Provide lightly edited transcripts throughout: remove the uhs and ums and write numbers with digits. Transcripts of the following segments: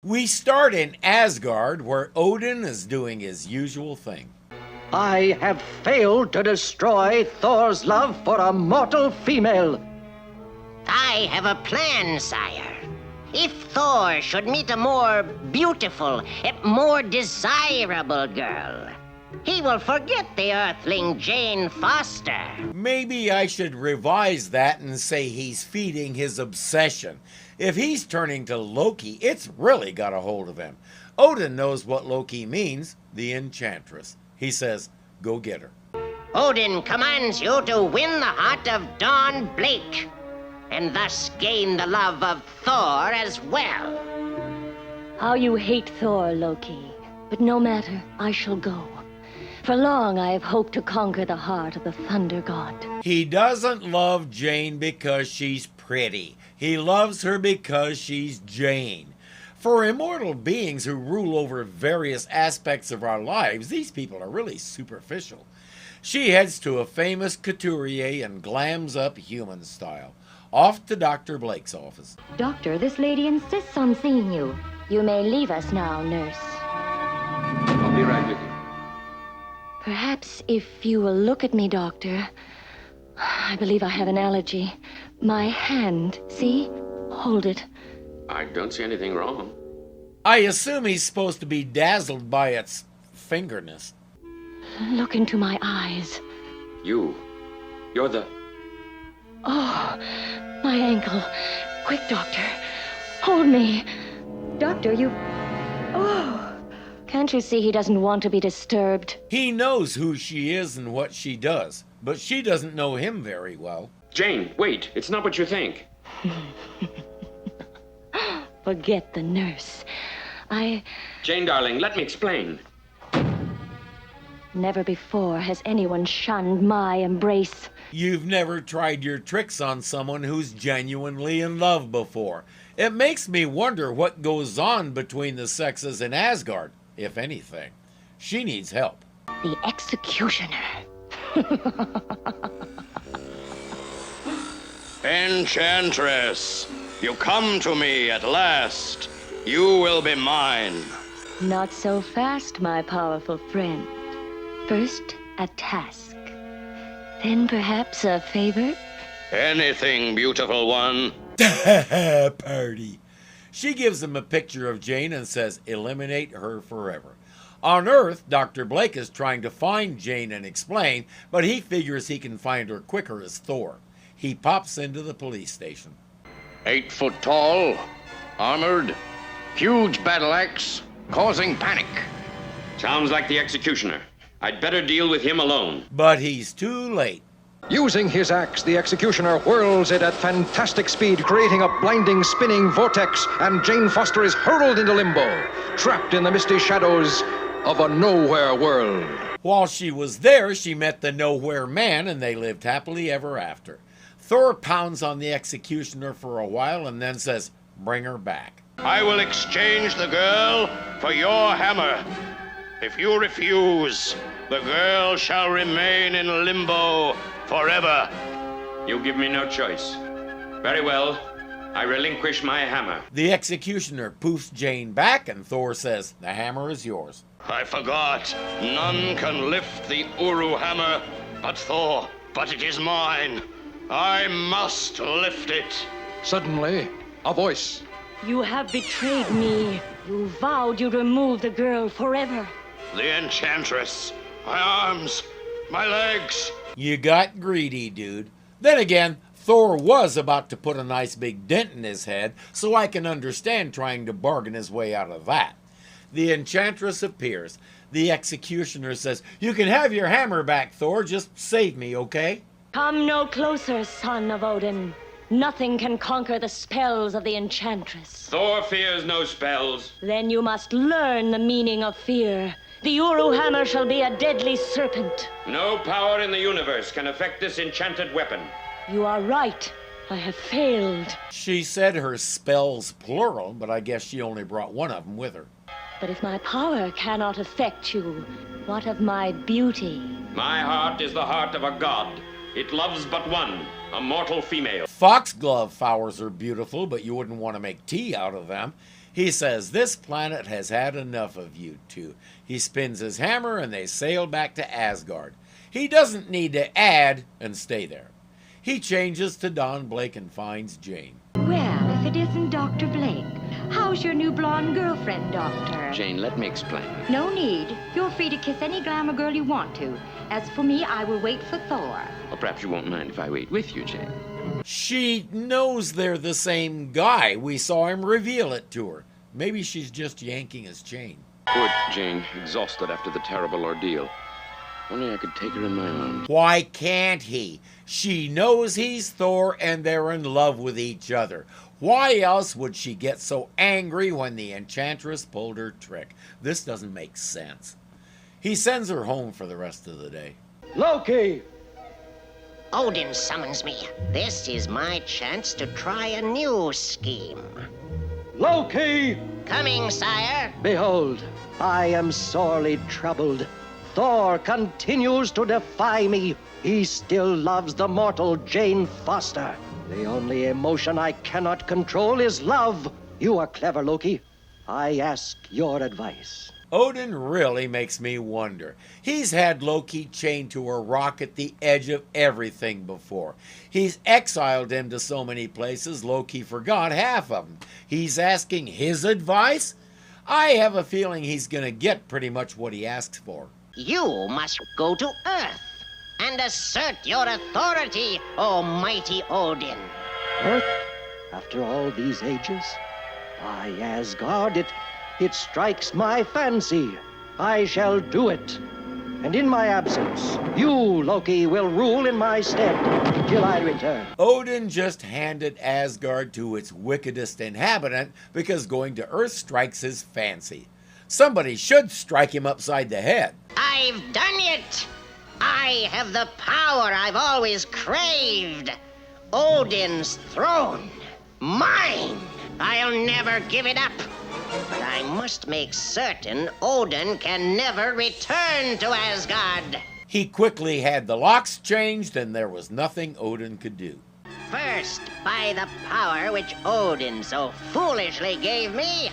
We start in Asgard, where Odin is doing his usual thing. I have failed to destroy Thor's love for a mortal female. I have a plan, sire. If Thor should meet a more beautiful, more desirable girl, he will forget the earthling Jane Foster. Maybe I should revise that and say he's feeding his obsession. If he's turning to Loki, it's really got a hold of him. Odin knows what Loki means, the Enchantress. He says, go get her. Odin commands you to win the heart of Dawn Blake, and thus gain the love of Thor as well. How you hate Thor, Loki. But no matter, I shall go. For long I have hoped to conquer the heart of the Thunder God. He doesn't love Jane because she's pretty. He loves her because she's Jane. For immortal beings who rule over various aspects of our lives, these people are really superficial. She heads to a famous couturier and glams up human style. Off to Dr. Blake's office. Doctor, this lady insists on seeing you. You may leave us now, nurse. I'll be right with you. Perhaps if you will look at me, doctor. I believe I have an allergy. My hand, see? Hold it. I don't see anything wrong. I assume he's supposed to be dazzled by its fingerness. Look into my eyes. You're the... Oh, my ankle. Quick, doctor. Hold me. Doctor, you... Oh. Can't you see he doesn't want to be disturbed? He knows who she is and what she does, but she doesn't know him very well. Jane, wait. It's not what you think. Forget the nurse. Jane, darling, let me explain. Never before has anyone shunned my embrace. You've never tried your tricks on someone who's genuinely in love before. It makes me wonder what goes on between the sexes in Asgard, if anything. She needs help. The executioner. Enchantress, you come to me at last. You will be mine. Not so fast, my powerful friend. First, a task. Then perhaps a favor? Anything, beautiful one. Party. She gives him a picture of Jane and says, eliminate her forever. On Earth, Dr. Blake is trying to find Jane and explain, but he figures he can find her quicker as Thor. He pops into the police station. 8 foot tall, armored, huge battle axe, causing panic. Sounds like the executioner. I'd better deal with him alone. But he's too late. Using his axe, the executioner whirls it at fantastic speed, creating a blinding, spinning vortex, and Jane Foster is hurled into limbo, trapped in the misty shadows of a nowhere world. While she was there, she met the Nowhere Man, and they lived happily ever after. Thor pounds on the executioner for a while and then says, bring her back. I will exchange the girl for your hammer. If you refuse, the girl shall remain in limbo forever. You give me no choice. Very well. I relinquish my hammer. The executioner poofs Jane back, and Thor says, the hammer is yours. I forgot. None can lift the Uru hammer but Thor. But it is mine. I must lift it. Suddenly, a voice. You have betrayed me. You vowed you'd remove the girl forever. The Enchantress. My arms. My legs. You got greedy, dude. Then again, Thor was about to put a nice big dent in his head, so I can understand trying to bargain his way out of that. The Enchantress appears. The executioner says, you can have your hammer back, Thor. Just save me, okay? Come no closer, son of Odin. Nothing can conquer the spells of the Enchantress. Thor fears no spells. Then you must learn the meaning of fear. The Uru hammer shall be a deadly serpent. No power in the universe can affect this enchanted weapon. You are right. I have failed. She said her spells plural, but I guess she only brought one of them with her. But if my power cannot affect you, what of my beauty? My heart is the heart of a god. It loves but one, a mortal female. Foxglove flowers are beautiful, but you wouldn't want to make tea out of them. He says this planet has had enough of you two. He spins his hammer and they sail back to Asgard. He doesn't need to add and stay there. He changes to Don Blake and finds Jane. Well, if it isn't Dr. Blake, how's your new blonde girlfriend, Doctor? Jane, let me explain. No need. You're free to kiss any glamour girl you want to. As for me, I will wait for Thor. Well, perhaps you won't mind if I wait with you, Jane. She knows they're the same guy. We saw him reveal it to her. Maybe she's just yanking his chain. Poor Jane, exhausted after the terrible ordeal. Only I could take her in my arms. Why can't he? She knows he's Thor and they're in love with each other. Why else would she get so angry when the Enchantress pulled her trick? This doesn't make sense. He sends her home for the rest of the day. Loki! Odin summons me. This is my chance to try a new scheme. Loki! Coming, sire. Behold, I am sorely troubled. Thor continues to defy me. He still loves the mortal Jane Foster. The only emotion I cannot control is love. You are clever, Loki. I ask your advice. Odin really makes me wonder. He's had Loki chained to a rock at the edge of everything before. He's exiled him to so many places Loki forgot half of them. He's asking his advice? I have a feeling he's going to get pretty much what he asks for. You must go to Earth and assert your authority, O mighty Odin. Earth? After all these ages? By Asgard, it strikes my fancy. I shall do it. And in my absence, you, Loki, will rule in my stead till I return. Odin just handed Asgard to its wickedest inhabitant because going to Earth strikes his fancy. Somebody should strike him upside the head. I've done it! I have the power I've always craved. Odin's throne. Mine! I'll never give it up. But I must make certain Odin can never return to Asgard. He quickly had the locks changed and there was nothing Odin could do. First, by the power which Odin so foolishly gave me,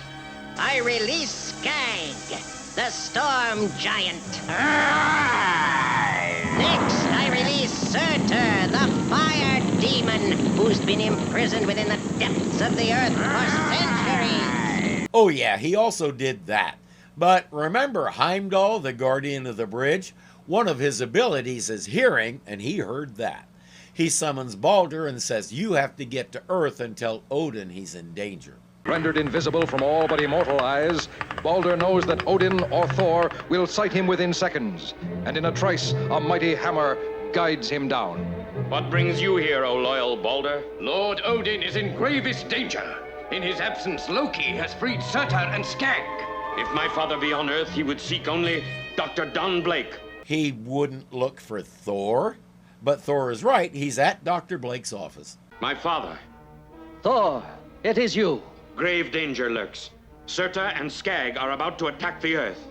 I release Skag, the storm giant. Next, I release Surtur, the fire demon, who's been imprisoned within the depths of the earth for centuries. Oh yeah, he also did that. But remember Heimdall, the guardian of the bridge? One of his abilities is hearing, and he heard that. He summons Balder and says you have to get to Earth and tell Odin he's in danger. Rendered invisible from all but immortal eyes, Balder knows that Odin or Thor will sight him within seconds, and in a trice, a mighty hammer guides him down. What brings you here, O loyal Balder? Lord Odin is in gravest danger. In his absence, Loki has freed Surtur and Skag. If my father be on Earth, he would seek only Dr. Don Blake. He wouldn't look for Thor? But Thor is right, he's at Dr. Blake's office. My father. Thor, it is you. Grave danger lurks. Surtur and Skag are about to attack the Earth.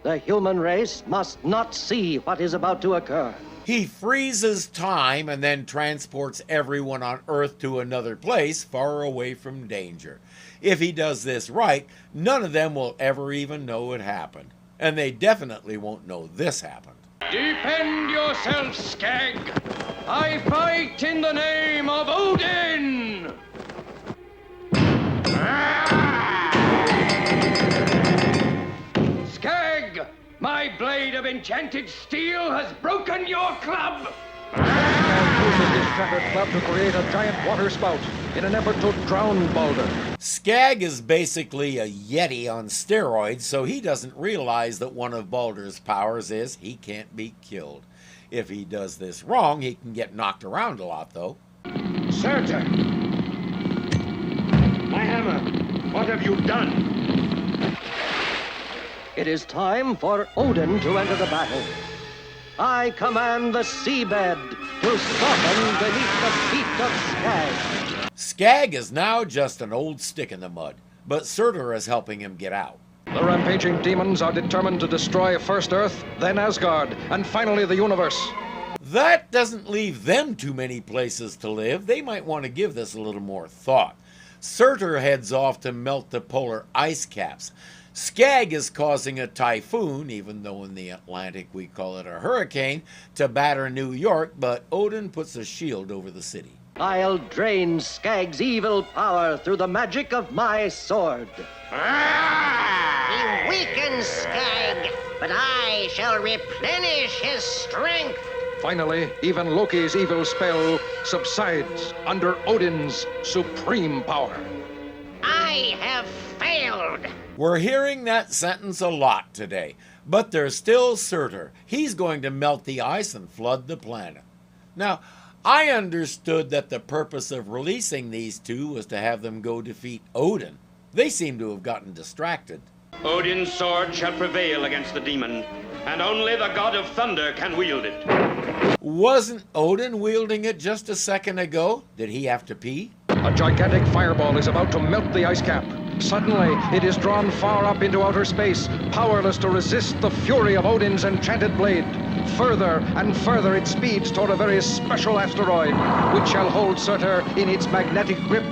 The human race must not see what is about to occur. He freezes time and then transports everyone on Earth to another place far away from danger. If he does this right, none of them will ever even know it happened. And they definitely won't know this happened. Defend yourself, Skag. I fight in the name of Odin. Skag, my blade of enchanted steel has broken your club. And uses his shattered club to create a giant water spout in an effort to drown Balder. Skag is basically a Yeti on steroids, so he doesn't realize that one of Balder's powers is he can't be killed. If he does this wrong, he can get knocked around a lot, though. Surtur! My hammer! What have you done? It is time for Odin to enter the battle. I command the seabed to soften beneath the feet of Skag. Skag is now just an old stick in the mud, but Surtur is helping him get out. The rampaging demons are determined to destroy first Earth, then Asgard, and finally the universe. That doesn't leave them too many places to live. They might want to give this a little more thought. Surtur heads off to melt the polar ice caps. Skag is causing a typhoon, even though in the Atlantic we call it a hurricane, to batter New York, but Odin puts a shield over the city. I'll drain Skag's evil power through the magic of my sword. He weakens Skag, but I shall replenish his strength. Finally, even Loki's evil spell subsides under Odin's supreme power. I have failed. We're hearing that sentence a lot today, but there's still Surtur. He's going to melt the ice and flood the planet. Now, I understood that the purpose of releasing these two was to have them go defeat Odin. They seem to have gotten distracted. Odin's sword shall prevail against the demon, and only the god of thunder can wield it. Wasn't Odin wielding it just a second ago? Did he have to pee? A gigantic fireball is about to melt the ice cap. Suddenly, it is drawn far up into outer space, powerless to resist the fury of Odin's enchanted blade. Further and further it speeds toward a very special asteroid, which shall hold Surtur in its magnetic grip,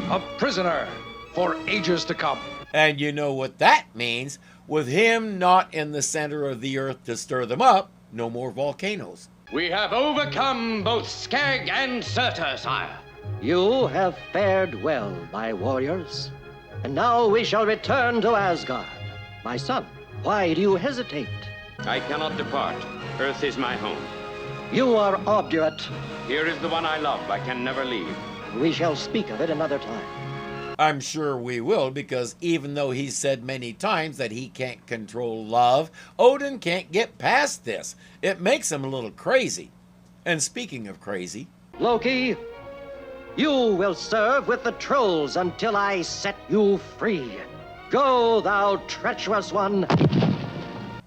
a prisoner for ages to come. And you know what that means. With him not in the center of the earth to stir them up, no more volcanoes. We have overcome both Skag and Surtur, sire. You have fared well, my warriors. And now we shall return to Asgard. My son, why do you hesitate? I cannot depart. Earth is my home. You are obdurate. Here is the one I love. I can never leave. We shall speak of it another time. I'm sure we will, because even though he's said many times that he can't control love, Odin can't get past this. It makes him a little crazy. And speaking of crazy, Loki, you will serve with the trolls until I set you free. Go, thou treacherous one.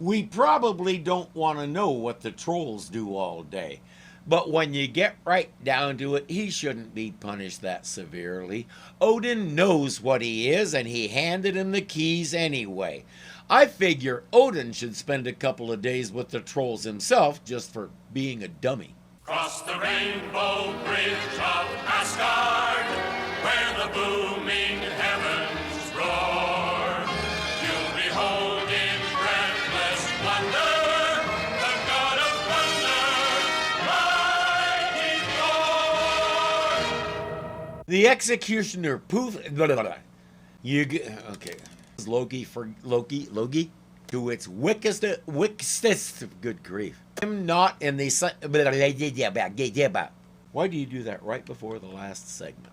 we probably don't want to know what the trolls do all day. But when you get right down to it, he shouldn't be punished that severely. Odin knows what he is, and he handed him the keys anyway. I figure Odin should spend a couple of days with the trolls himself, just for being a dummy. Cross the rainbow bridge of Asgard, where the booming heavens roar. You'll behold in breathless wonder the god of thunder, mighty Thor. The executioner poof. Blah, blah, blah. Okay. Loki to its wickedest. Good grief. I'm not in the. Why do you do that right before the last segment?